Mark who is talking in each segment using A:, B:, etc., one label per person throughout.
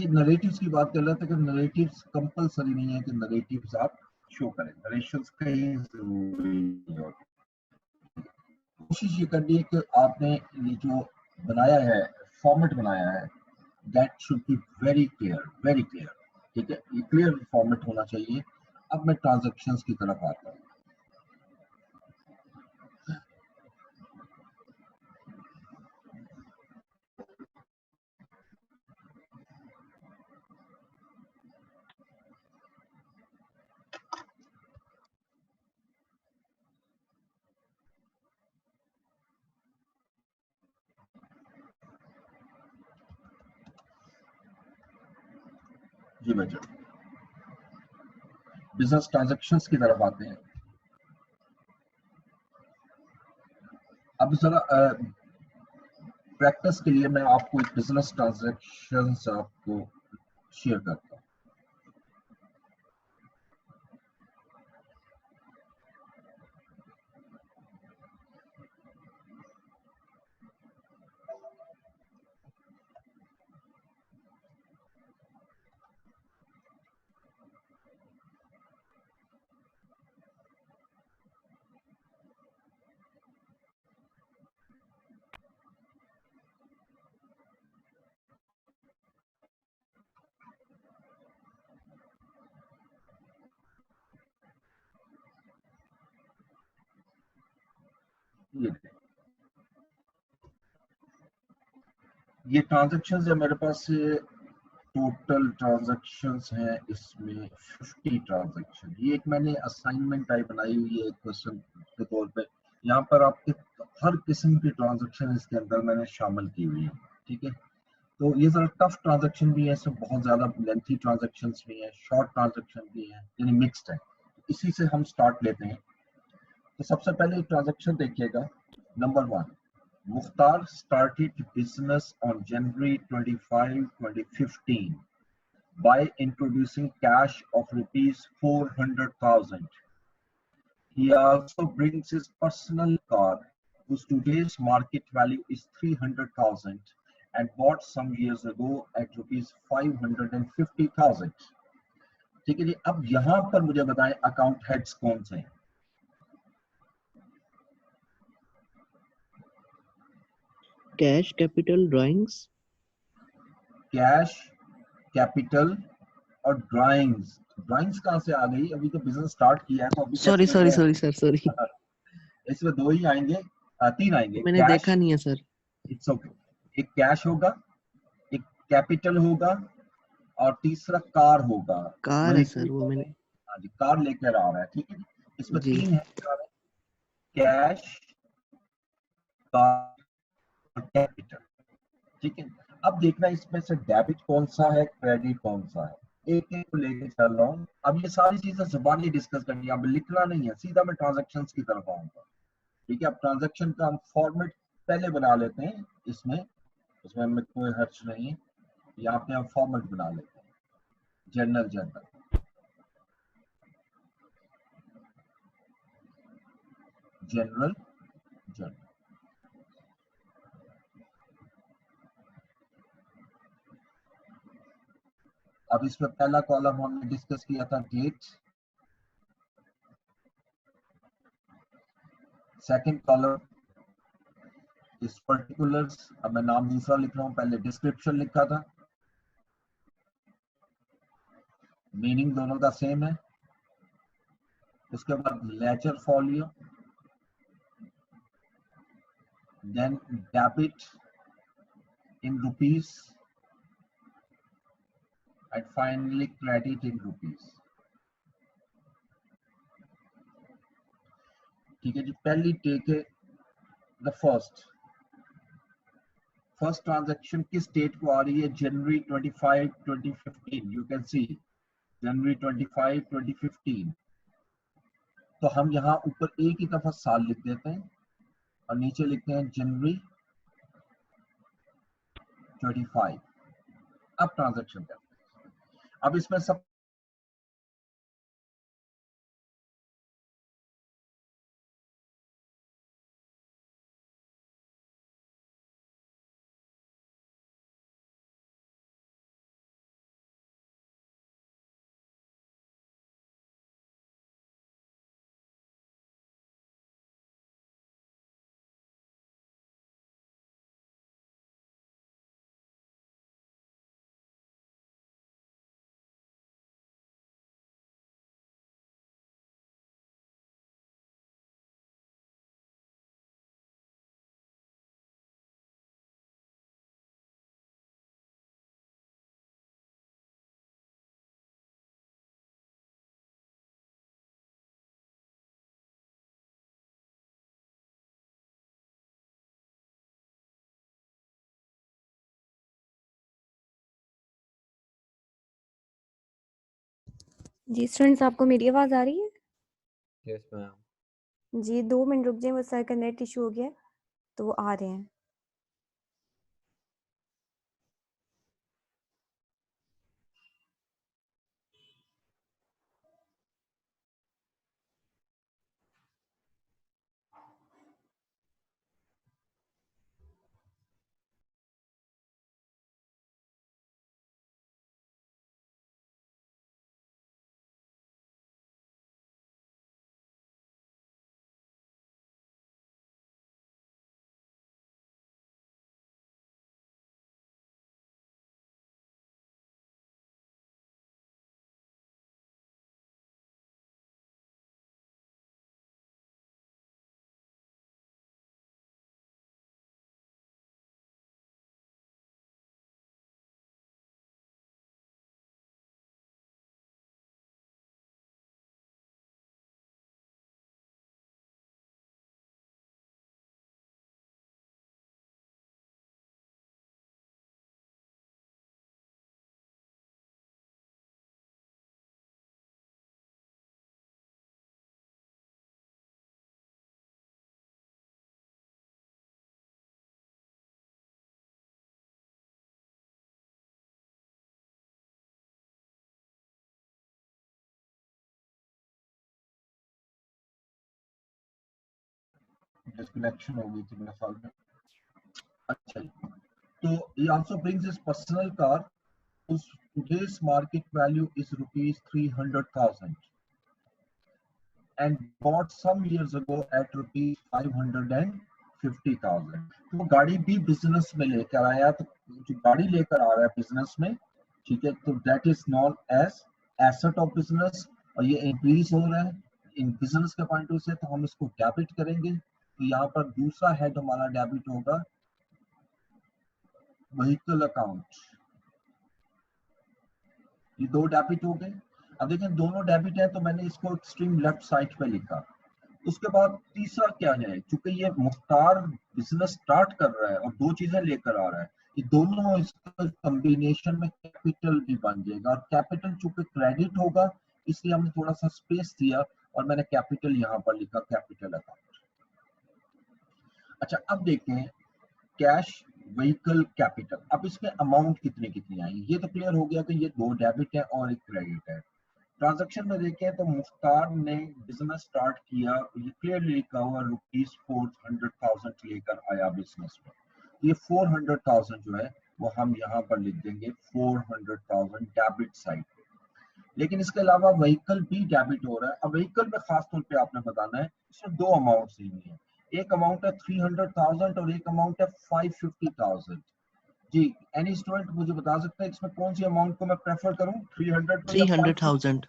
A: ये नरेटिव्स की बात कर रहा था कि नरेटिव्स कंपलसरी नहीं है कि नरेटिव्स आप शो करें, नरेशंस कहीं जरूरी नहीं होती। कोशिश ये करनी है कि आपने ये जो बनाया है, फॉर्मेट बनाया है, that should be very clear. ठीक है, ये क्लियर फॉर्मेट होना चाहिए। अब मैं ट्रांजैक्शंस की तरफ आता हूँ। जी बच्चों, बिजनेस ट्रांजैक्शंस की तरफ आते हैं। अब जरा प्रैक्टिस के लिए मैं आपको एक बिजनेस ट्रांजैक्शंस आपको शेयर करता हूँ। ये ट्रांजैक्शंस है मेरे पास, टोटल ट्रांजैक्शंस हैं इसमें 50 ट्रांजैक्शन। ये एक मैंने असाइनमेंट टाइप बनाई हुई है क्वेश्चन के तौर पे। यहाँ पर आपके हर किस्म की ट्रांजैक्शन इसके अंदर मैंने शामिल की हुई है। ठीक है, तो ये जरा टफ ट्रांजैक्शन भी है, इसमें बहुत ज्यादा लेंथी ट्रांजैक्शंस भी हैं, शॉर्ट ट्रांजैक्शन भी हैं, यानी मिक्स्ड है। इसी से हम स्टार्ट लेते हैं। तो सबसे पहले ट्रांजैक्शन देखिएगा, number 1। Mukhtar started business on January 25, 2015 by introducing cash of rupees 400,000. He also brings his personal car, whose today's market value is 300,000 and bought some years ago at rupees 550,000. ठीक है जी, अब यहां पर मुझे बताएं अकाउंट हेड्स कौन से हैं।
B: Cash, capital, drawings.
A: Cash, capital और ड्राइंग्स। ड्राइंग्स कहाँ से आ गई? अभी तो बिजनेस स्टार्ट किया है, तो अभी
B: सॉरी
A: कैसे
B: सॉरी
A: बन
B: सॉरी सर, सॉरी।
A: गया? इसमें दो ही आएंगे, तीन आएंगे।
B: मैंने
A: कैश,
B: देखा नहीं है सर।
A: इट्स ओके, एक कैश होगा, एक कैपिटल होगा और तीसरा कार होगा।
B: कार है
A: व्हीकल
B: सर, वो
A: कौन है?
B: मैंने।
A: हाँ जी, कार लेकर आ रहा है। ठीक है जी, इसमें
B: जी।
A: तीन है, कैश, कार और कैपिटल। ठीक है, अब देखना इसमें से डेबिट कौन सा है, क्रेडिट कौन सा है, एक एक को लेके चल रहा हूँ। अब ये सारी चीजें जुबानी डिस्कस करनी है, अब लिखना नहीं है, सीधा मैं ट्रांजैक्शंस की तरफ आऊंगा। ठीक है, अब ट्रांजैक्शन का हम फॉर्मेट पहले बना लेते हैं इसमें, उसमें हमें कोई हर्ज नहीं है। यहाँ पे हम फॉर्मेट बना लेते हैं, जनरल जनरल जनरल जनरल। अब इसमें पहला कॉलम हमने डिस्कस किया था डेट, सेकंड कॉलम इस पर्टिकुलर्स। अब मैं नाम दूसरा लिख रहा हूँ, पहले डिस्क्रिप्शन लिखा था, मीनिंग दोनों का सेम है। उसके बाद ledger folio, then debit in rupees and finally credit in rupees. ठीक है जी, पहली टेक है द फर्स्ट ट्रांजैक्शन किस डेट को आ रही है? जनवरी 25, 2015। You can see January 25, 2015। तो हम यहाँ ऊपर एक ही दफा साल लिख देते हैं और नीचे लिखते हैं जनवरी 25। अब ट्रांजैक्शन करते हैं। अब इसमें सब
C: जी स्टूडेंट्स, आपको मेरी आवाज आ रही है?
D: Yes ma'am.
C: जी 2 मिनट रुक जाइए, वो सर का नेट इशू हो गया है, तो वो आ रहे हैं।
A: डिस्कनेक्शन हो गई थी मेरे ख्याल में। अच्छा जी, तो he also brings his personal car whose today's market value is rupees 300,000 and bought some years ago at rupees 550,000। तो वो गाड़ी भी बिजनेस में लेकर आया, तो जो गाड़ी लेकर आ रहा है बिजनेस में, ठीक है, तो that is non age asset of business, और ये इंक्रीज हो रहा है इन बिजनेस के पॉइंट ऑफ से, तो हम इसको डेबिट करेंगे। तो यहाँ पर दूसरा हेड हमारा डेबिट होगा व्हीकल अकाउंट। ये दो डेबिट हो गए। अब देखें दोनों डेबिट है, तो मैंने इसको एक्सट्रीम लेफ्ट साइड पे लिखा। उसके बाद तीसरा क्या है, चूंकि ये मुख्तार बिजनेस स्टार्ट कर रहा है और दो चीजें लेकर आ रहा है, ये दोनों इसका कॉम्बिनेशन में कैपिटल भी बन जाएगा, और कैपिटल चूंकि क्रेडिट होगा इसलिए हमने थोड़ा सा स्पेस दिया और मैंने कैपिटल यहाँ पर लिखा, कैपिटल अकाउंट। अच्छा अब देखते हैं कैश व्हीकल कैपिटल। अब इसमें अमाउंट कितनी कितनी आई, ये तो क्लियर हो गया कि ये दो डेबिट है और एक क्रेडिट है। ट्रांजैक्शन में देखें तो मुख्तार ने बिजनेस स्टार्ट किया, ये क्लियरली लिखा हुआ ₹400,000 लेकर आया बिजनेस में। ये 400,000 जो है वो हम यहाँ पर लिख देंगे 400,000 डेबिट साइड पे। लेकिन इसके अलावा व्हीकल भी डेबिट हो रहा है। अब व्हीकल में खास तौर पे आपने बताना है, इसमें दो अमाउंट देनी है, एक अमाउंट है 300,000 और एक अमाउंट है 550,000। जी एनी स्टूडेंट मुझे बता सकता है इसमें कौन सी अमाउंट को मैं प्रेफर करूं, 300 को या
B: 300,000।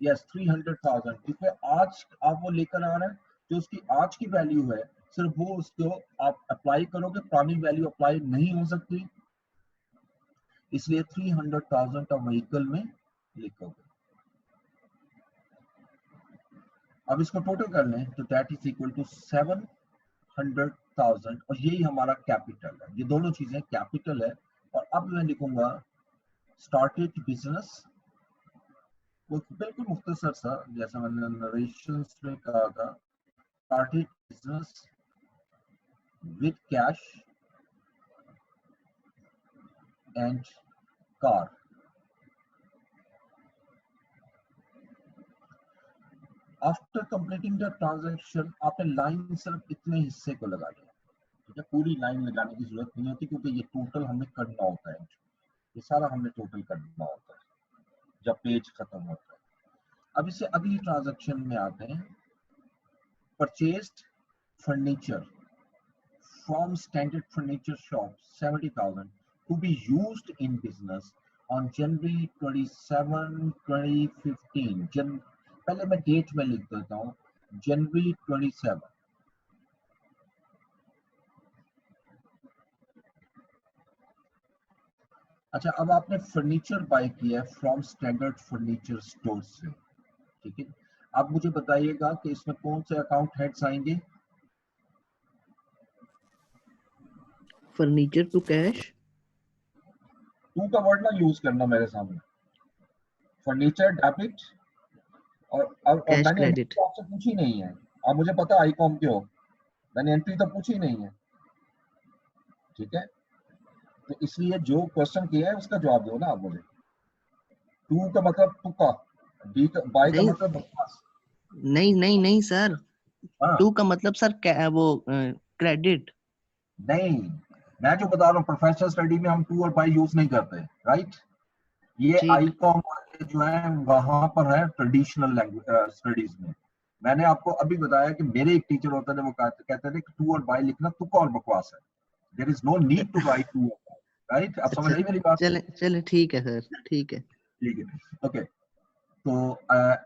A: यस 300,000, क्योंकि आज आप वो लेकर आ रहे हैं, जो उसकी आज की वैल्यू है सिर्फ वो उसको आप अप्लाई करोगे, पुरानी वैल्यू अप्लाई नहीं हो सकती, इसलिए 300,000 का व्हीकल में लिखोगे। अब इसको टोटल कर लें तो दैट इज इक्वल टू 700,000, और यही हमारा कैपिटल है। ये दोनों चीजें कैपिटल है। और अब मैं लिखूंगा स्टार्टेड बिजनेस, वो बिल्कुल मुख्तसर सा जैसा मैंने नरेशंस में कहा था, started business with cash and car. After completing the transaction आपने लाइन सिर्फ इतने हिस्से को लगा लिया, ठीक है, पूरी लाइन लगाने की जरूरत नहीं होती, क्योंकि ये टोटल हमें करना होता है, ये सारा हमने टोटल करना होता है जब पेज खत्म होता है। अब इससे अगली ट्रांजैक्शन में आते हैं, purchased furniture from standard furniture shop 70,000 to be used in business on January 27, 2015। पहले मैं डेट में लिख देता हूँ, January 27। अच्छा अब आपने फर्नीचर बाय किया है फ्रॉम स्टैंडर्ड फर्नीचर स्टोर से, ठीक है। अब मुझे बताइएगा कि इसमें कौन से अकाउंट हेड्स आएंगे।
B: Furniture to cash.
A: टू का वर्ड ना यूज करना मेरे सामने। फर्नीचर डेबिट और
B: कैश
A: मैंने
B: क्रेडिट।
A: एंट्री आपसे पूछी नहीं है। अब मुझे पता है आईकॉम के हो, मैंने एंट्री तो पूछी नहीं है, ठीक है। तो इसलिए जो क्वेश्चन किया है उसका जवाब दो ना आप मुझे। टू का मतलब तुक्का, बी का बाय का
B: नहीं
A: मतलब बकवास।
B: नहीं नहीं नहीं सर,
A: हाँ
B: टू का मतलब सर वो क्रेडिट।
A: नहीं, मैं जो बता रहा हूँ प्रोफेशनल स्टडी में हम टू और बाय यूज नहीं करते, राइट। ये
B: ठीक।
A: आईकॉम वाले जो है वहां पर है ट्रेडिशनल लैंग्वेज स्टडीज में। मैंने आपको अभी बताया कि मेरे एक टीचर होते थे, वो कहते थे कि टू और बाय लिखना तुक्का और बकवास है, there is no need to write to और बाय, राइट। आप समझ
B: अच्छा
A: आई मेरी बात?
B: चले चले, ठीक है सर, ठीक है।
A: ठीक है, ओके। तो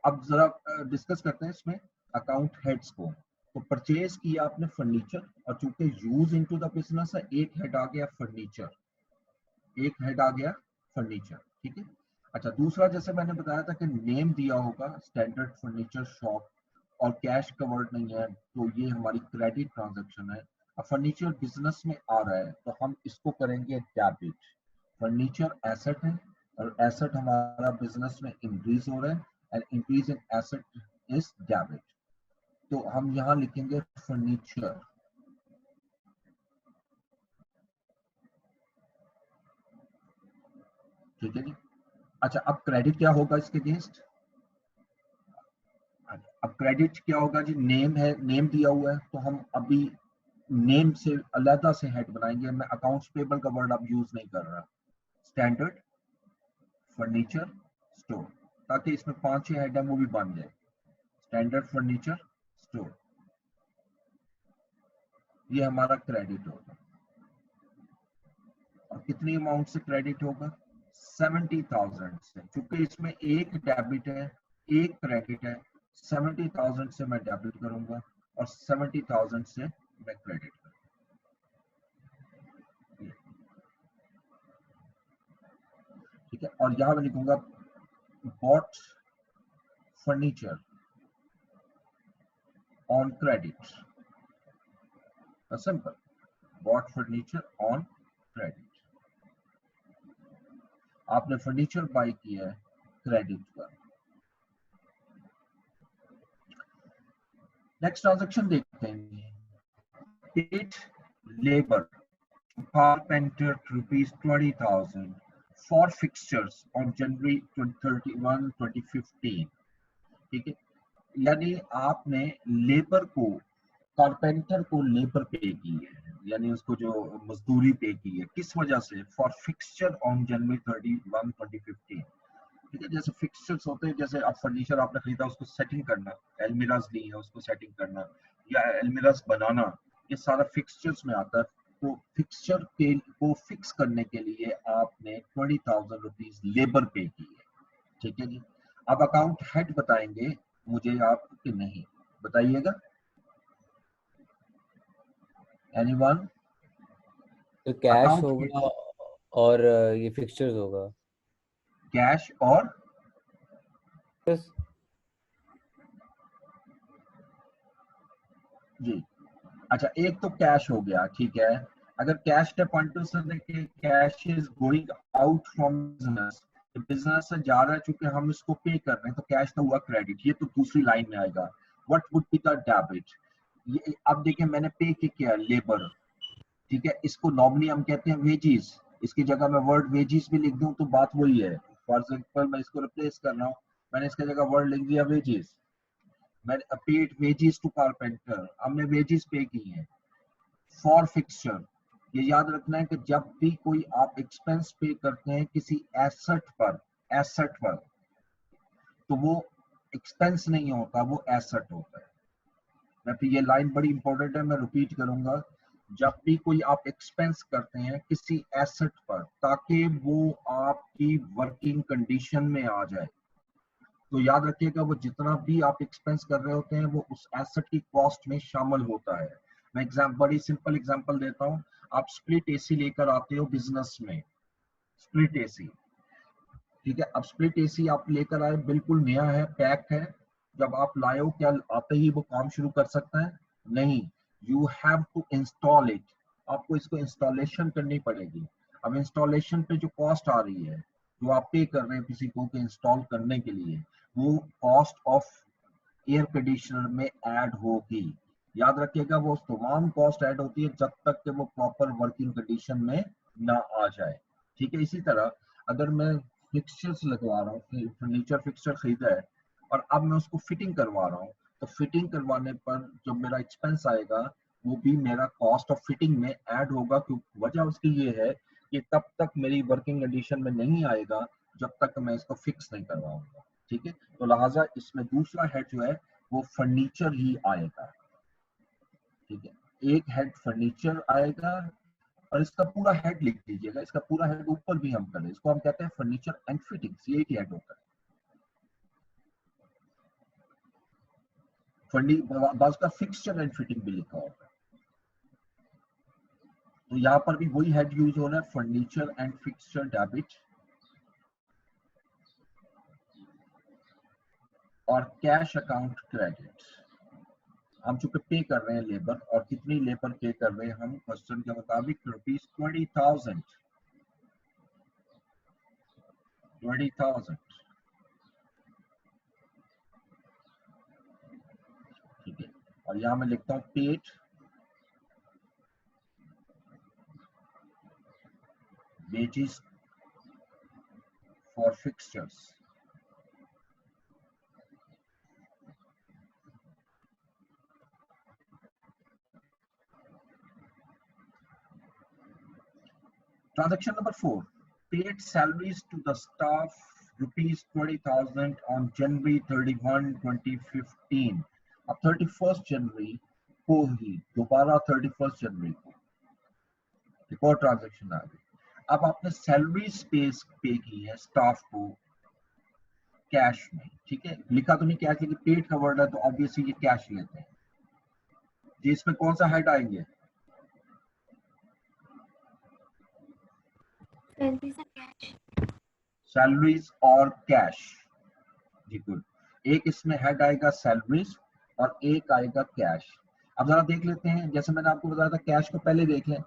A: अब जरा डिस्कस करते हैं इसमें अकाउंट हेड्स को। तो परचेज किया आपने फर्नीचर, और चूंकि यूज इनटू द बिजनेस है, एक हेड आ गया फर्नीचर, एक हेड आ गया फर्नीचर, ठीक है। अच्छा, दूसरा जैसे मैंने बताया था कि नेम दिया होगा स्टैंडर्ड फर्नीचर शॉप, और कैश कवर्ड नहीं है, तो ये हमारी क्रेडिट ट्रांजैक्शन है। अब फर्नीचर बिजनेस में आ रहा है तो हम इसको करेंगे डेबिट। फर्नीचर एसेट है, और एसेट हमारा बिजनेस में इंक्रीज हो रहा है, and increase in asset is debit. तो हम यहाँ लिखेंगे फर्नीचर, ठीक है जी। अच्छा, अब क्रेडिट क्या होगा इसके अगेंस्ट? अब क्रेडिट क्या होगा जी? नेम है, नेम दिया हुआ है, तो हम अभी नेम से अलग से हेड बनाएंगे। मैं अकाउंट्स पेबल का वर्ड अब यूज नहीं कर रहा। स्टैंडर्ड फर्नीचर स्टोर, ताकि इसमें 5-6 हेड है वो भी बन जाए। स्टैंडर्ड फर्नीचर स्टोर, ये हमारा क्रेडिट होगा। और कितनी अमाउंट से क्रेडिट होगा? 70,000 से। क्योंकि इसमें एक डेबिट है, एक क्रेडिट है, 70,000 से मैं डेबिट करूंगा और 70,000 से मैं क्रेडिट करूंगा। ठीक है, और यहां मैं लिखूंगा bought furniture on credit, simple, bought furniture on credit. आपने फर्नीचर बाय किया है क्रेडिट पर। नेक्स्ट ट्रांजैक्शन देखते हैं, paid labour carpenter ₹20,000 for fixtures on January 31, 2015, ठीक है। यानी आपने लेबर को, कारपेंटर को लेबर पे की है, यानी उसको जो मजदूरी पे की है, किस वजह से? फॉर फिक्सचर ऑन जनवरी 31, 2015, ठीक है। जैसे फिक्सचर्स होते हैं, जैसे आप फर्नीचर आपने खरीदा, उसको सेटिंग करना, एलमिराज ली है उसको सेटिंग करना, या एलमिराज बनाना, ये सारा फिक्सचर्स में आता है। तो फिक्सचर के को फिक्स करने के लिए आपने ₹20,000 लेबर पे की है, ठीक है जी। अब अकाउंट हेड बताएंगे मुझे आप कि नहीं, बताइएगा एनीवन?
D: तो कैश
A: अकाउंट
D: होगा और ये फिक्सचर्स होगा।
A: कैश और
D: बस।
A: जी। अच्छा, एक तो कैश हो गया, ठीक है। अगर कैश के पॉइंट से देखिए, cash is going out from business, business से जा रहा है, चूंकि हम इसको पे कर रहे हैं, तो कैश तो हुआ क्रेडिट, ये तो दूसरी लाइन में आएगा। What would be the debit? ये अब देखिए, मैंने पे किया लेबर, ठीक है। इसको नॉर्मली हम कहते हैं वेजीज, इसकी जगह मैं वर्ड वेजीज भी लिख दूं तो बात वही है। फॉर एग्जाम्पल मैं इसको रिप्लेस कर रहा हूँ, मैंने इसकी जगह वर्ड लिख दिया वेजीज। मैंने पेड वेजीज टू कारपेंटर, हमने वेजीज पे की है। फॉर फिक्सचर, ये याद रखना है कि जब भी कोई आप एक्सपेंस पे करते हैं किसी एसेट पर, एसेट पर, तो वो एक्सपेंस नहीं होता, वो एसेट होता है। मैं फिर ये लाइन बड़ी इंपॉर्टेंट है, मैं रिपीट करूंगा। जब भी कोई आप एक्सपेंस करते हैं किसी एसेट पर, ताकि वो आपकी वर्किंग कंडीशन में आ जाए, तो याद रखिएगा वो जितना भी आप एक्सपेंस कर रहे होते हैं वो उस एसेट की कॉस्ट में शामिल होता है। मैं बड़ी सिंपल एग्जांपल देता हूँ। आप स्प्लिट एसी लेकर आते हो बिजनेस में, स्प्लिट एसी, ठीक है। अब स्प्लिट एसी आप लेकर आए, बिल्कुल नया है, पैक है। जब आप लाए हो, क्या आते ही वो काम शुरू कर सकता है? नहीं, you have to install it. आपको इसको इंस्टॉलेशन करनी पड़ेगी। अब इंस्टॉलेशन पे जो कॉस्ट आ रही है जो आप पे कर रहे हैं किसी को इंस्टॉल करने के लिए, वो कॉस्ट ऑफ एयर कंडीशनर में ऐड होगी। याद रखिएगा वो तमाम कॉस्ट ऐड होती है जब तक कि वो प्रॉपर वर्किंग कंडीशन में ना आ जाए। ठीक है, इसी तरह अगर मैं फिक्सचर्स लगवा रहा हूँ, फर्नीचर फिक्सचर खरीदा है और अब मैं उसको फिटिंग करवा रहा हूँ, तो फिटिंग करवाने पर जो मेरा एक्सपेंस आएगा वो भी मेरा कॉस्ट ऑफ फिटिंग में ऐड होगा, क्योंकि वजह उसकी ये है कि तब तक मेरी वर्किंग कंडीशन में नहीं आएगा जब तक मैं इसको फिक्स नहीं करवाऊंगा। ठीक है, तो लिहाजा इसमें दूसरा हेड जो है वो फर्नीचर ही आएगा। ठीक है, एक हेड फर्नीचर आएगा और इसका पूरा हेड लिख लीजिएगा, इसका पूरा हेड ऊपर भी हम करें, इसको हम कहते हैं फर्नीचर एंड फिटिंग्स, ये एक हेड होता है। बाज का फिक्सचर एंड फिटिंग भी लिखा होगा, तो यहाँ पर भी वही हेड यूज हो रहा है, फर्नीचर एंड फिक्सचर डेबिट। और कैश अकाउंट क्रेडिट, हम चूंकि पे कर रहे हैं लेबर, और कितनी लेबर पे कर रहे हैं हम क्वेश्चन के मुताबिक ₹20,000। ठीक है, और यहाँ मैं लिखता हूँ paid wages for fixtures। Transaction number 4, paid salaries to the staff ₹20,000 on January 31, 2015। अब 31 जनवरी को ही दोबारा 31 जनवरी को एक और ट्रांजेक्शन आ गई। अब आपने सैलरीज पे की है स्टाफ को कैश में। ठीक है, लिखा तो नहीं कैश, लेकिन पेड का वर्ड है तो ऑब्वियसली ये कैश लेते हैं जी। इसमें कौन सा हेड आएंगे? सैलरीज और कैश जी, गुड। एक इसमें हेड आएगा सैलरीज और एक आएगा कैश। अब जरा देख लेते हैं, जैसे मैंने आपको बताया था कैश को पहले देख लें,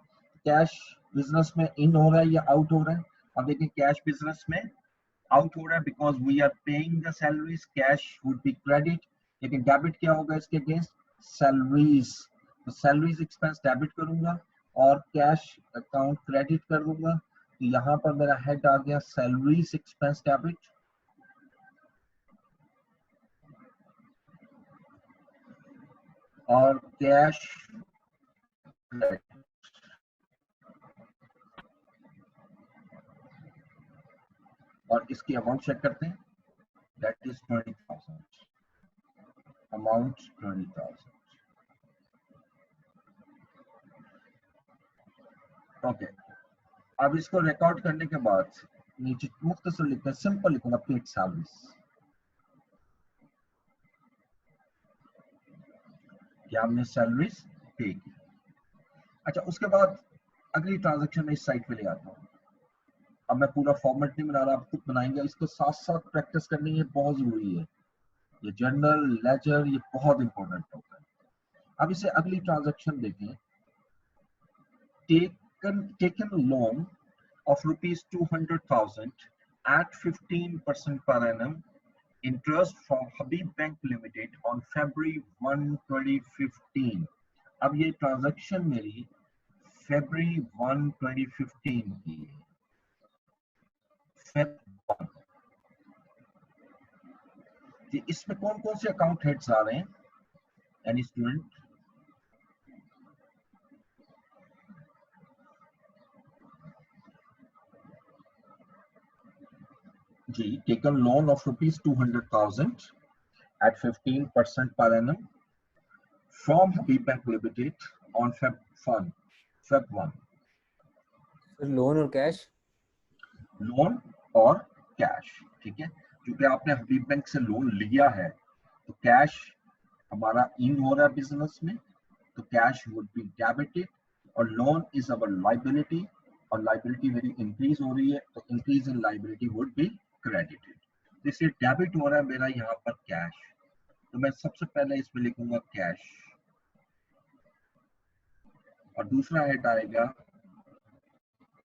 A: कैश बिजनेस में इन हो रहा है या आउट हो रहा है। अब देखें कैश बिजनेस में आउट हो रहा है because we are paying the salaries, cash would be credit. लेकिन डेबिट क्या होगा इसके अगेंस्ट? सैलरीज, तो सैलरीज एक्सपेंस डेबिट करूंगा और कैश अकाउंट क्रेडिट कर दूंगा। तो यहाँ पर मेरा हेड आ गया सैलरीज एक्सपेंस डेबिट, और कैश क्रेडिट। और इसकी अमाउंट चेक करते हैं, दैट इज 20,000, अमाउंट 20,000। ओके, अब इसको रिकॉर्ड करने के बाद नीचे मुख्तसर लिखना, सिंपल लिखूंगा पेड सैलरीज, कि हमने सैलरीज पे की। अच्छा, उसके बाद अगली ट्रांजैक्शन में इस साइट पे ले आता हूँ। अब मैं पूरा फॉर्मेट नहीं बना रहा, आप खुद बनाएंगे, इसको साथ साथ प्रैक्टिस करनी है, बहुत जरूरी है। ये जर्नल लेजर ये बहुत इंपॉर्टेंट होता है। अब इसे अगली ट्रांजैक्शन देखें, taken loan of ₹200,000 at 15% per annum interest from Habib Bank Limited on February 1, 2015। अब ये ट्रांजैक्शन मेरी February 1, 2015 की है। Feb 1 जी, इसमें कौन कौन से अकाउंट हेड्स आ रहे हैं? Any student? जी, taken loan of ₹200,000 at 15% per annum from Habib Bank Limited on Feb 1।
D: Sir loan और कैश?
A: लोन और कैश, ठीक है। क्योंकि आपने हबीब बैंक से लोन लिया है तो कैश हमारा इन हो रहा है बिजनेस में, तो कैश वुड बी डेबिटेड, और लोन इज अवर लाइबिलिटी, और लाइबिलिटी मेरी इंक्रीज हो रही है तो increase in liability would be credited. तो इसलिए डेबिट हो रहा है मेरा यहाँ पर कैश, तो मैं सबसे पहले इसमें लिखूंगा कैश, और दूसरा हेड आएगा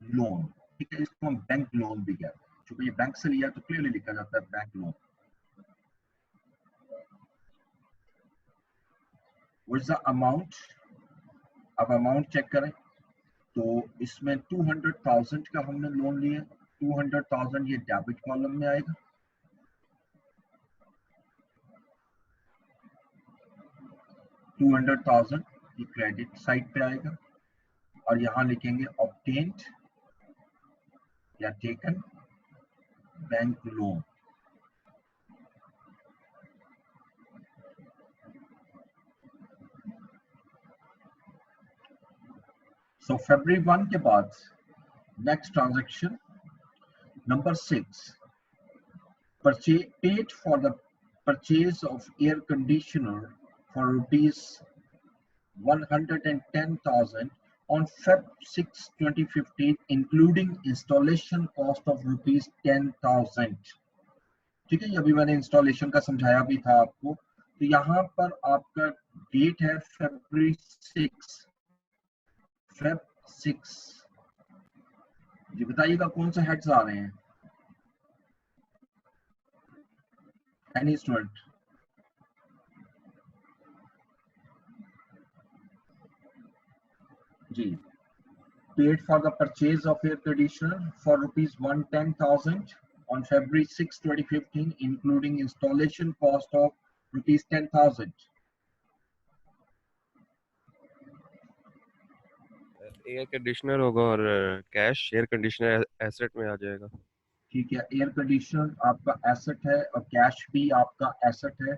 A: लोन। ठीक है, इसको हम बैंक लोन भी कहते हैं। चूंकि ये बैंक से लिया तो क्लियरली लिखा जाता है bank loan. What is the amount? अब अमाउंट चेक करें तो इसमें 200,000 का हमने लोन लिया। 200,000 ये डेबिट कॉलम में आएगा, 200,000 ये क्रेडिट साइड पे आएगा और यहां लिखेंगे ऑब्टेन्ड या टेकन बैंक लोन। सो फरवरी 1 के बाद next transaction number 6, purchase paid for the purchase of air conditioner for rupees 110,000 on Feb 6, 2015, including installation cost of rupees 10,000। ठीक है, ये अभी मैंने इंस्टॉलेशन का समझाया भी था आपको। तो यहाँ पर आपका डेट है February 6, Feb 6। ये बताइएगा कौन से हेड्स आ रहे हैं? Any student? जी, paid for the purchase of air conditioner for rupees 110,000 on February 6, 2015, including installation cost of rupees 10,000।
E: Air conditioner होगा और कैश एयर कंडीशनर एसेट में आ जाएगा।
A: ठीक है, एयर कंडीशनर आपका एसेट है और कैश भी आपका एसेट है।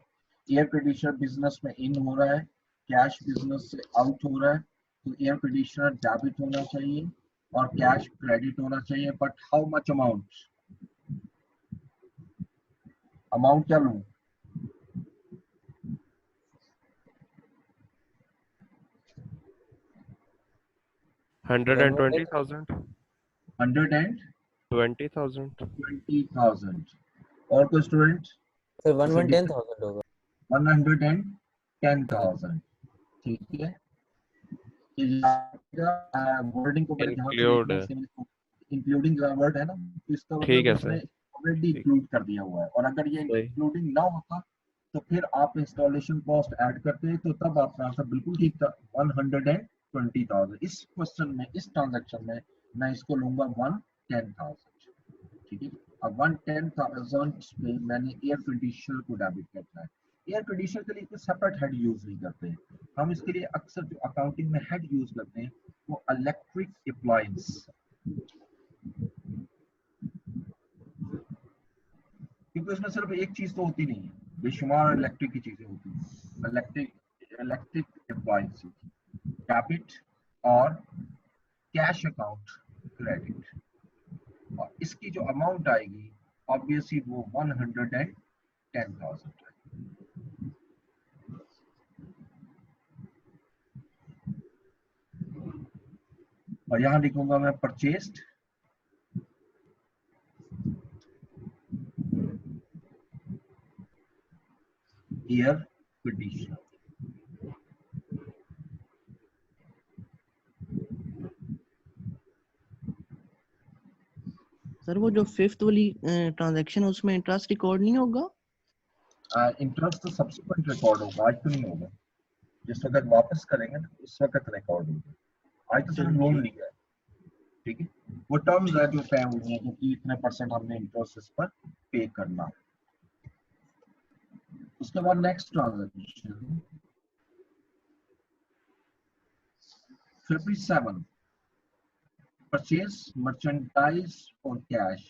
A: एयर कंडीशनर बिजनेस में इन हो रहा है, कैश बिजनेस से आउट हो रहा है, तो एयर कंडीशनर डेबिट होना चाहिए और कैश क्रेडिट होना चाहिए। But how much amount? Amount क्या लूं?
E: $120,000
A: 120,000
E: $20,000
A: और कोई स्टूडेंट?
D: सर 110,000 होगा।
A: 110,000 ठीक है। वर्डिंग को बड़े ध्यान से
E: Include
A: देखना, इंक्लूडिंग वर्ड है ना, तो इसका
E: ठीक है
A: मतलब
E: सर।
A: उसने ऑलरेडी इंक्लूड कर दिया हुआ है। और अगर ये
E: सही।
A: इंक्लूडिंग ना होता तो फिर आप इंस्टॉलेशन कॉस्ट ऐड करते तो तब आपका आंसर बिल्कुल ठीक था, 120,000। इस क्वेश्चन में, इस ट्रांजैक्शन में मैं इसको लूंगा 110,000। ठीक है, अब 110,000 पे मैंने एयर कंडीशनर को डेबिट करना है। एयर कंडीशनर के लिए कोई सेपरेट हेड यूज नहीं करते, हम इसके लिए अक्सर जो अकाउंटिंग में हेड यूज करते हैं वो इलेक्ट्रिक अप्लायंस। क्योंकि उसमें सिर्फ एक चीज तो होती नहीं है, बेशुमार इलेक्ट्रिक की चीजें होती हैं। इलेक्ट्रिक अप्लायंस, डेबिट और कैश अकाउंट क्रेडिट, और इसकी जो अमाउंट आएगी ऑब्वियसली वो 110,000 है। और यहां लिखूंगा मैं परचेस्ड एयर कंडीशनर।
B: सर वो जो फिफ्थ वाली ट्रांजैक्शन उसमें इंटरेस्ट रिकॉर्ड नहीं होगा?
A: इंटरेस्ट तो सब्सिक्वेंट रिकॉर्ड होगा, आज तो नहीं होगा। जिस वक्त वापस करेंगे ना उस वक्त रिकॉर्ड होगा, आज तो सिर्फ लोन लिया है। ठीक है, वो टर्म्स है जो तय हुई है कि इतने परसेंट हमने इंटरेस्ट इस पर पे करना। उसके बाद next transaction February 7, purchase merchandise for cash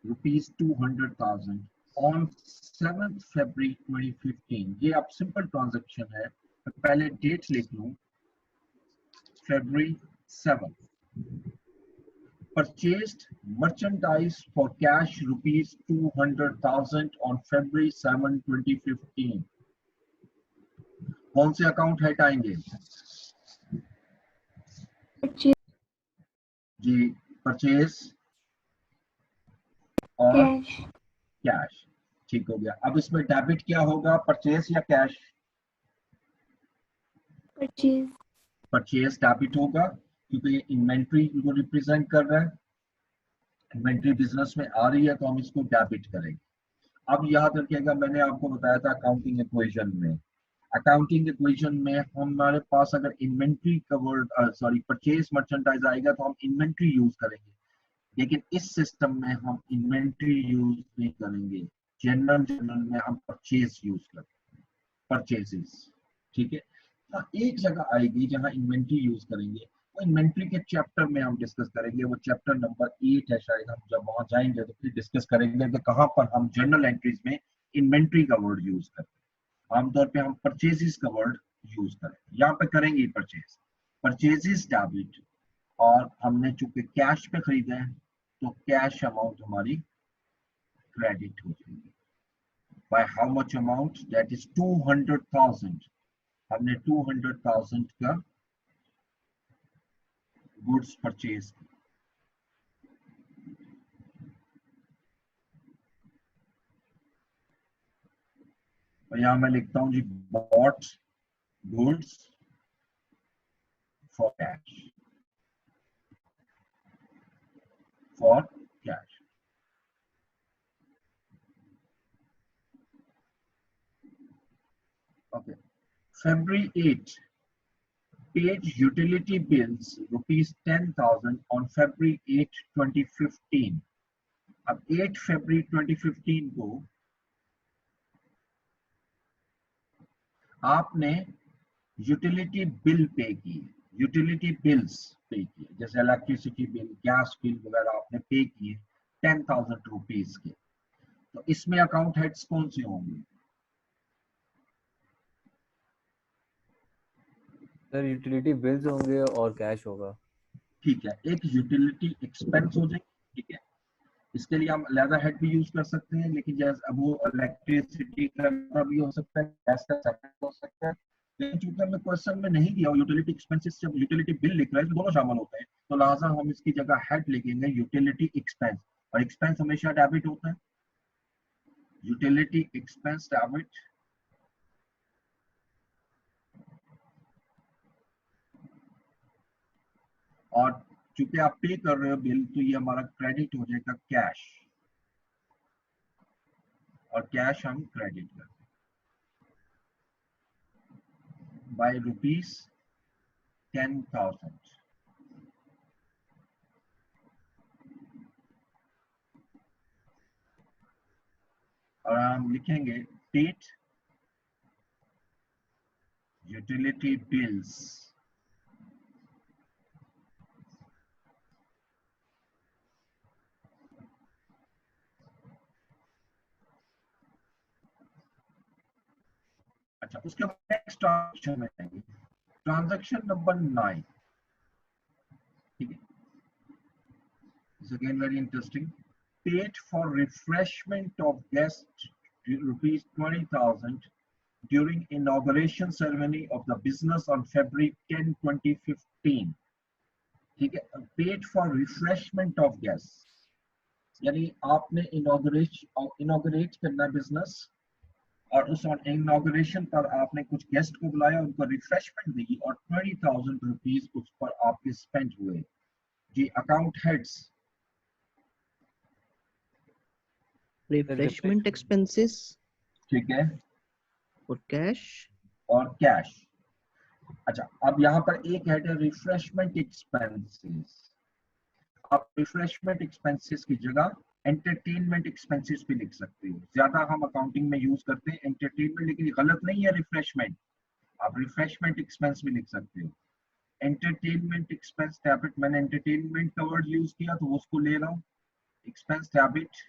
A: rupees 200,000 on 7th February 2015। ये अब सिंपल ट्रांजैक्शन है, तो पहले डेट लिख लूं, February 7। Purchased merchandise for cash rupees 200,000 on February 7, 2015। कौन से अकाउंट हेड आएंगे? जी, परचेज और कैश। ठीक हो गया। अब इसमें डेबिट क्या होगा, परचेज या कैश? परचेज डेबिट होगा क्योंकि इन्वेंट्री को रिप्रेजेंट कर रहा है। इन्वेंट्री बिजनेस में आ रही है तो हम इसको डेबिट करेंगे। अब याद रखिएगा, मैंने आपको बताया था अकाउंटिंग इक्वेशन में, अकाउंटिंग इक्वेशन में हमारे पास अगर इन्वेंट्री कवर्ड परचेज मर्चेंडाइज आएगा तो हम इन्वेंट्री यूज करेंगे, लेकिन इस सिस्टम में हम इन्वेंट्री यूज नहीं करेंगे। जनरल में हम परचेज यूज करेंगे, परचेजेस। ठीक है, हाँ एक जगह आएगी जहां इन्वेंट्री यूज करेंगे, वो इन्वेंट्री के चैप्टर में हम डिस्कस करेंगे, वो चैप्टर नंबर 8 है शायद। हम जब वहां जाएंगे तो फिर डिस्कस करेंगे कि कहां पर हम जर्नल एंट्रीज में इन्वेंट्री का वर्ड यूज करते हैं। आमतौर पे हम परचेजेस का वर्ड यूज करेंगे, यहाँ पे करेंगे परचेज, परचेजेस डेबिट, और हमने चूंकि कैश पे खरीदा है तो कैश अमाउंट हमारी क्रेडिट हो जाएगी। By how much amount, that is 200,000। हमने 200,000 का गुड्स परचेज किया। और यहां मैं लिखता हूं जी, bought goods for cash, for cash. Okay, February 8 paid utility bills rupees 10,000 on February 8, 2015. अब 8 फरवरी 2015 को आपने यूटिलिटी बिल पे की, यूटिलिटी बिल्स पे किए, जैसे इलेक्ट्रिसिटी बिल, गैस बिल वगैरह आपने पे किए 10,000 रुपीज के। तो इसमें अकाउंट हेड्स कौन से होंगे?
D: सर यूटिलिटी बिल्स होंगे और कैश होगा।
A: ठीक है, एक यूटिलिटी एक्सपेंस हो जाएगी। ठीक है, इसके लिए हम अलहदा हेड भी यूज कर सकते हैं, लेकिन जैसे अब वो इलेक्ट्रिसिटी का भी हो सकता है, गैस का सेपरेट हो सकता है, लेकिन चूंकि हमें क्वेश्चन में नहीं दिया यूटिलिटी एक्सपेंसेस, जब यूटिलिटी बिल लिख रहे हैं तो दोनों शामिल होते हैं, तो लिहाजा हम इसकी जगह हेड लिखेंगे यूटिलिटी एक्सपेंस, और एक्सपेंस हमेशा डेबिट होता है, यूटिलिटी एक्सपेंस डेबिट। और चूंकि आप पे कर रहे हो बिल तो ये हमारा क्रेडिट हो जाएगा कैश, और कैश हम क्रेडिट करते हैं बाय रुपीज 10,000। और हम लिखेंगे पेड यूटिलिटी बिल्स अच्छा, उसके बाद नेक्स्ट ट्रांजेक्शन में आएंगे, ट्रांजैक्शन नंबर 9। ठीक है, again very interesting, paid for refreshment of guest rupees 20,000 during inauguration ceremony of the business on February 10, 2015। ठीक है, paid for refreshment of guest, यानी आपने इनॉग्रेट करना बिजनेस, और उस इनॉग्रेशन पर आपने कुछ गेस्ट को बुलाया, उनको रिफ्रेशमेंट दी, और 20,000 रुपीज उस पर आपके स्पेंड हुए। जी, अकाउंट हेड्स,
B: रिफ्रेशमेंट एक्सपेंसेस
A: ठीक है,
B: और कैश।
A: और कैश। अच्छा, अब यहाँ पर एक हेड है रिफ्रेशमेंट एक्सपेंसेस। आप रिफ्रेशमेंट एक्सपेंसेस की जगह एंटरटेनमेंट एक्सपेंसेस भी लिख सकते हो, ज्यादा हम अकाउंटिंग में यूज करते हैं एंटरटेनमेंट, लेकिन ये गलत नहीं है रिफ्रेशमेंट, आप रिफ्रेशमेंट एक्सपेंस भी लिख सकते हो। एंटरटेनमेंट एक्सपेंस डेबिट, मैंने एंटरटेनमेंट का वर्ड यूज किया तो उसको ले रहा हूँ, एक्सपेंस डेबिट,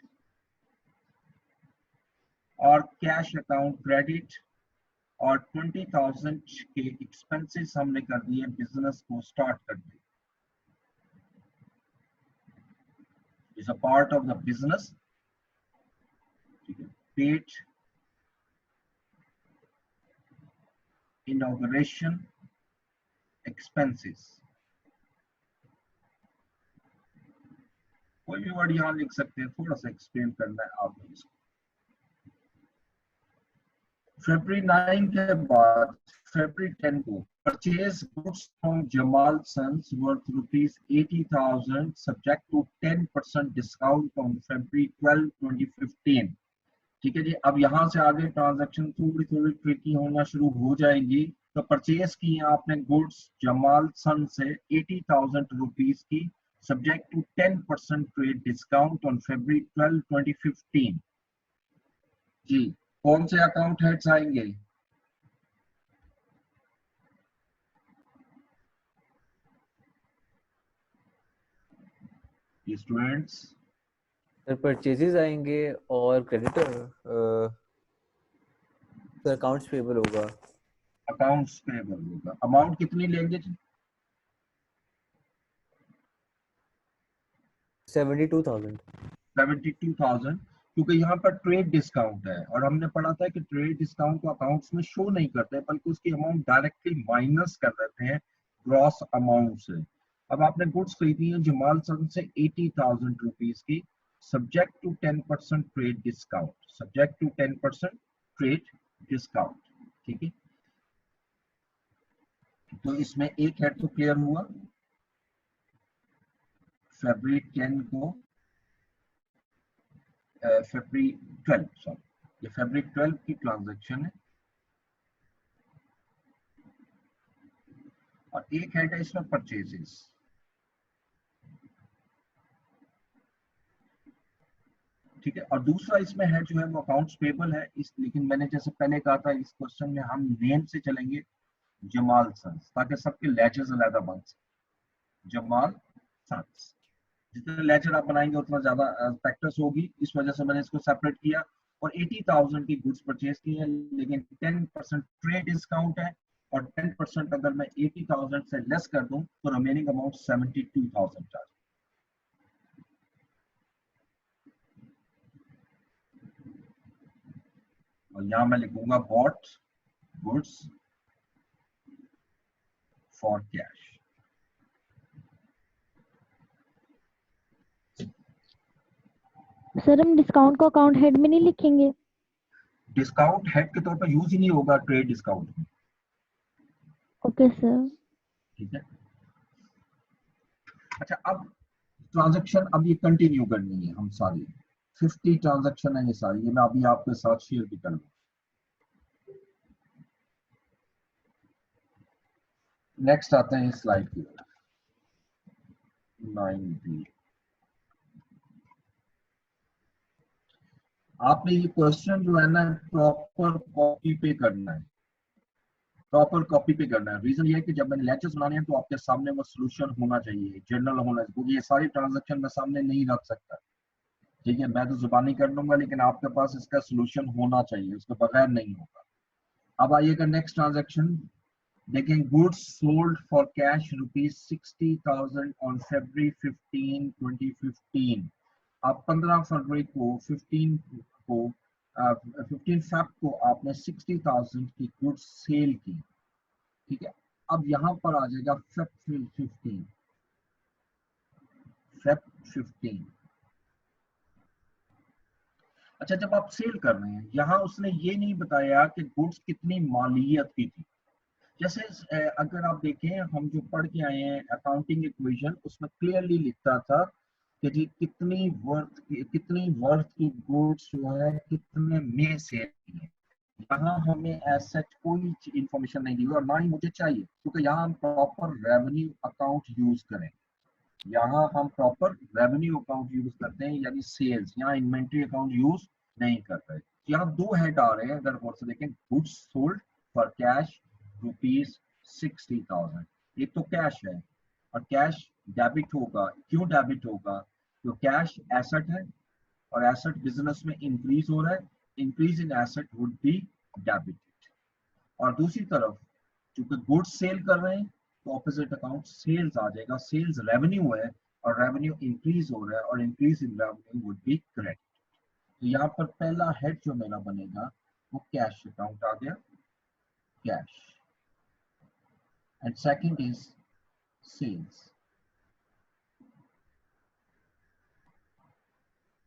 A: और कैश अकाउंट क्रेडिट, और 20,000 के एक्सपेंसेस हमने कर दिए बिजनेस को स्टार्ट कर दिया, is a part of the business. ठीक है, पेड इनॉग्रेशन एक्सपेंसेस, कोई भी वर्ड यहां लिख सकते हैं, थोड़ा सा एक्सप्लेन करना है आपने इसको। February 9 के बाद February 10 को purchase goods from Jamal Sons worth rupees 80,000 subject to 10% discount on February 12, 2015। ठीक है जी। अब यहाँ से आगे ट्रांजैक्शन थोड़ी थोड़ी ट्रिकी होना शुरू हो जाएंगी। तो परचेज की आपने गुड्स जमाल सन से 80,000 रुपीज की subject to 10% trade discount on February 12, 2015। जी, कौन से अकाउंट हेड्स आएंगे? स्टूडेंट्स,
D: सर परचेजेस आएंगे और क्रेडिटर सर अकाउंट्स पेबल होगा।
A: अकाउंट्स पेबल होगा। अमाउंट कितनी लेंगे जी?
D: 72,000।
A: 72,000, क्योंकि यहाँ पर ट्रेड डिस्काउंट है और हमने पढ़ा था कि ट्रेड डिस्काउंट को अकाउंट्स में शो नहीं करते बल्कि उसकी अमाउंट डायरेक्टली माइनस कर देते हैं ग्रॉस अमाउंट से। अब आपने गुड्स खरीदी है जमाल सन से 80,000 रुपीज की subject to 10% trade discount, subject to 10% trade discount. ठीक है, तो इसमें एक हेड तो क्लियर हुआ। February 10 को February 12, सॉरी, ये February 12 की ट्रांजैक्शन है और एक हेड है इसमें परचेजेस। ठीक है, और दूसरा इसमें है जो है वो अकाउंट्स पेबल है इस, लेकिन मैंने जैसे पहले कहा था इस क्वेश्चन में हम नेम से चलेंगे जमाल सन्स, ताकि सबके लेजर्स अलग बन सके। जमाल सन्स, जितने लेजर आप बनाएंगे उतना ज्यादा फैक्टर्स होगी, इस वजह से मैंने इसको सेपरेट किया। और 80,000 की गुड्स परचेज की है, लेकिन 10% ट्रेड डिस्काउंट है और 10% अगर मैं 80,000 से लेस कर दूं तो रिमेनिंग अमाउंट 72,000 चार्ज। और यहां मैं लिखूंगा bot goods for cash.
F: Sir हम डिस्काउंट को अकाउंट हेड में नहीं लिखेंगे?
A: डिस्काउंट हेड के तौर पर यूज ही नहीं होगा ट्रेड डिस्काउंट में।
F: Okay sir.
A: ठीक है, अच्छा अब ट्रांजैक्शन अब ये कंटिन्यू करनी है हम सारी 50 ट्रांजैक्शन है ये सारी, ये मैं अभी आपके साथ शेयर भी कर लूँ। नेक्स्ट आते हैं इस स्लाइड की 9B। आपने ये क्वेश्चन जो है ना प्रॉपर कॉपी पे करना है, प्रॉपर कॉपी पे करना है। रीजन ये है कि जब मैंने लेक्चर्स बनाने हैं तो आपके सामने वो सोल्यूशन होना चाहिए, जर्नल होना चाहिए, क्योंकि ये सारी ट्रांजैक्शन मैं सामने नहीं रख सकता। ठीक है, मैं तो जुबानी कर लूंगा लेकिन आपके पास इसका सोल्यूशन होना चाहिए, उसके बगैर नहीं होगा। अब आइएगा नेक्स्ट ट्रांजैक्शन देखें। Goods sold for cash rupees 60,000 on February 15, 2015। आप 15 फरवरी को 15 फेब को आपने 60,000 की गुड्स सेल की। ठीक है, अब यहां पर आ जाएगा फेब 15। अच्छा, जब आप सेल कर रहे हैं यहां उसने ये नहीं बताया कि गुड्स कितनी मालियत की थी। जैसे अगर आप देखें हम जो पढ़ के आए हैं अकाउंटिंग इक्वेशन, उसमें क्लियरली लिखता था कि जी कितनी वर्थ की गुड्स जो है कितने में सेल की है। यहाँ हमें ऐसा कोई इंफॉर्मेशन नहीं दी और ना ही मुझे चाहिए, क्योंकि यहाँ हम प्रॉपर रेवेन्यू अकाउंट यूज करें। यहाँ हम प्रॉपर रेवेन्यू अकाउंट यूज करते हैं, यानी सेल्स। यहाँ इन्वेंट्री अकाउंट यूज नहीं करते। यहाँ दो हेड आ रहे हैं, अगर गौर से देखें, goods sold for cash rupees 60,000। एक तो कैश है और कैश डेबिट होगा। क्यों डेबिट होगा? तो कैश एसेट है और एसेट बिजनेस में इंक्रीज हो रहा है, increase in asset would be debited. और दूसरी तरफ चूंकि गुड्स सेल कर रहे हैं तो ऑपोजिट अकाउंट सेल्स आ जाएगा। सेल्स रेवेन्यू है और रेवेन्यू इंक्रीज हो रहा है और increase in revenue would be credit. तो यहाँ पर पहला हेड जो मेरा बनेगा वो कैश अकाउंट आ गया, cash, and second is sales.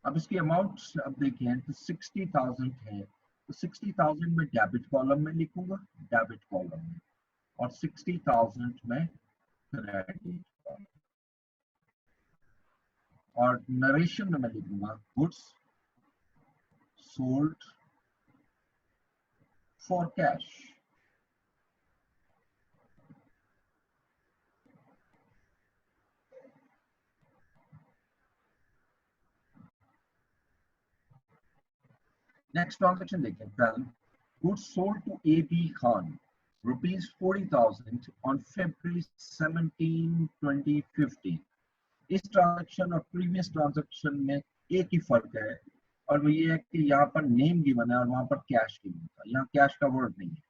A: अब इसकी अमाउंट अब देखिए तो 60,000 है, तो 60,000 में डेबिट कॉलम में लिखूंगा, डेबिट कॉलम में। और 60,000 में क्रेडिट पर। और नरेशन में मैं लिखूंगा goods sold for cash. Next transaction देखें। 12 goods sold to AB Khan rupees 40,000 on February 17, 2015। इस ट्रांजैक्शन और प्रीवियस ट्रांजैक्शन में एक ही फर्क है, और वो ये है कि यहाँ पर नेम गिवन है और वहां पर कैश गिवन था। यहाँ कैश का वर्ड नहीं है,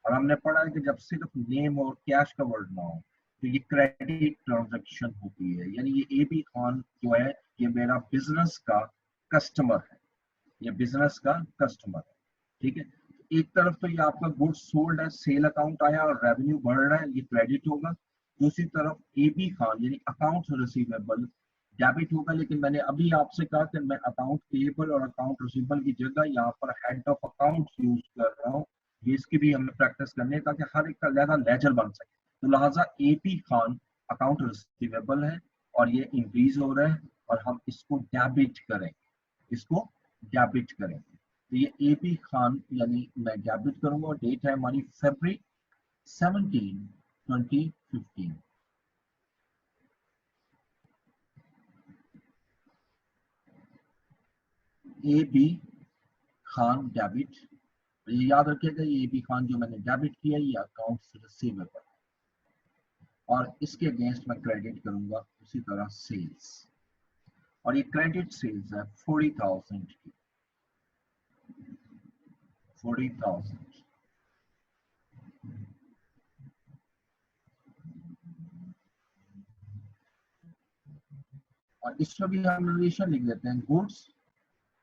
A: और हमने पढ़ा है कि जब सिर्फ नेम और कैश का वर्ड ना हो तो ये क्रेडिट ट्रांजैक्शन होती है। यानी ये AB खान जो है ये मेरा बिजनेस का कस्टमर है, ये बिजनेस का कस्टमर है, ठीक है। एक तरफ तो ये आपका गुड्स सोल्ड है, सेल अकाउंट आया और रेवेन्यू बढ़ रहा है, ये क्रेडिट होगा। दूसरी तरफ AB खान यानी अकाउंट रिसीवेबल डेबिट होगा। लेकिन मैंने अभी आपसे कहा कि मैं अकाउंट पेएबल और अकाउंट रिसीवेबल की जगह यहाँ पर हेड ऑफ अकाउंट यूज कर रहा हूँ। ये इसकी भी हमें प्रैक्टिस करनी है ताकि हर एक का ज्यादा लेजर बन सके। तो लिहाजा AB खान अकाउंट रिसीवेबल है और ये इंक्रीज हो रहा है, और हम इसको डेबिट करेंगे, इसको डेबिट करेंगे। तो ये AB खान यानी मैं डेबिट करूंगा, और डेट है हमारी February 17, 2015। AB खान डेबिट, ये याद रखिएगा ये AB खान जो मैंने डेबिट किया ये अकाउंट रिसीवेबल, और इसके अगेंस्ट मैं क्रेडिट करूंगा उसी तरह सेल्स, और ये क्रेडिट सेल्स है 40,000 की, 40,000। और इसमें भी हम रिलेशन लिख देते हैं गुड्स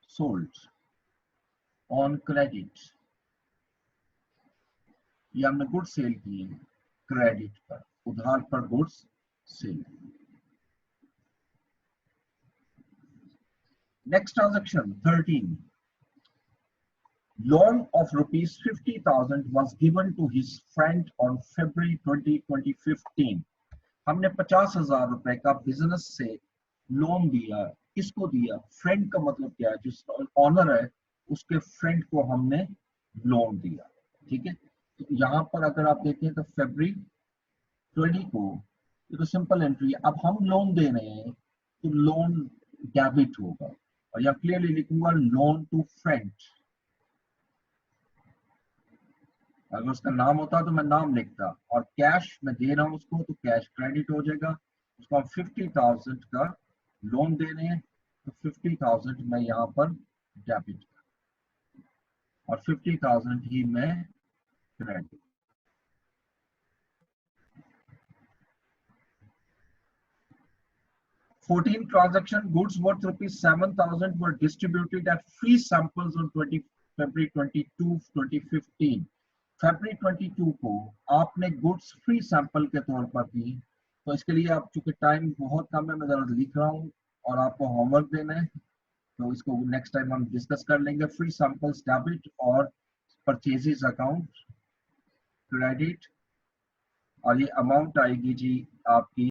A: सोल्ड ऑन क्रेडिट। ये हमने गुड्स सेल किए क्रेडिट पर, उधार पर goods sale. Next transaction 13, loan of rupees 50,000 was given to his friend on February 20, 2015। हमने 50,000 रुपए का बिजनेस से लोन दिया। किसको दिया? फ्रेंड का मतलब क्या है? जो ऑनर है उसके फ्रेंड को हमने लोन दिया, ठीक है। तो यहाँ पर अगर आप देखें तो February 20 को, ये तो सिंपल एंट्री है। अब हम लोन दे रहे हैं तो लोन डेबिट होगा, और यहाँ क्लियरली लिखूंगा लोन टू फ्रेंड। अगर उसका नाम होता तो मैं नाम लिखता, और कैश मैं दे रहा हूं उसको तो कैश क्रेडिट हो जाएगा। उसको हम 50,000 का लोन दे रहे हैं तो 50,000 मैं यहाँ पर डेबिट और 50,000 ही मैं credit. Fourteen transaction goods worth rupees 7,000 were distributed at free samples on February 22, 2015। February 22 को आपने गुड्स फ्री सैंपल के तौर पर दी। तो इसके लिए आप चूंकि टाइम बहुत कम है मैं जरा लिख रहा हूँ और आपको होमवर्क देना है, तो इसको नेक्स्ट टाइम हम डिस्कस कर लेंगे। फ्री सैंपल्स डेबिट और परचेजेस अकाउंट क्रेडिट, और ये अमाउंट आएगी जी आपकी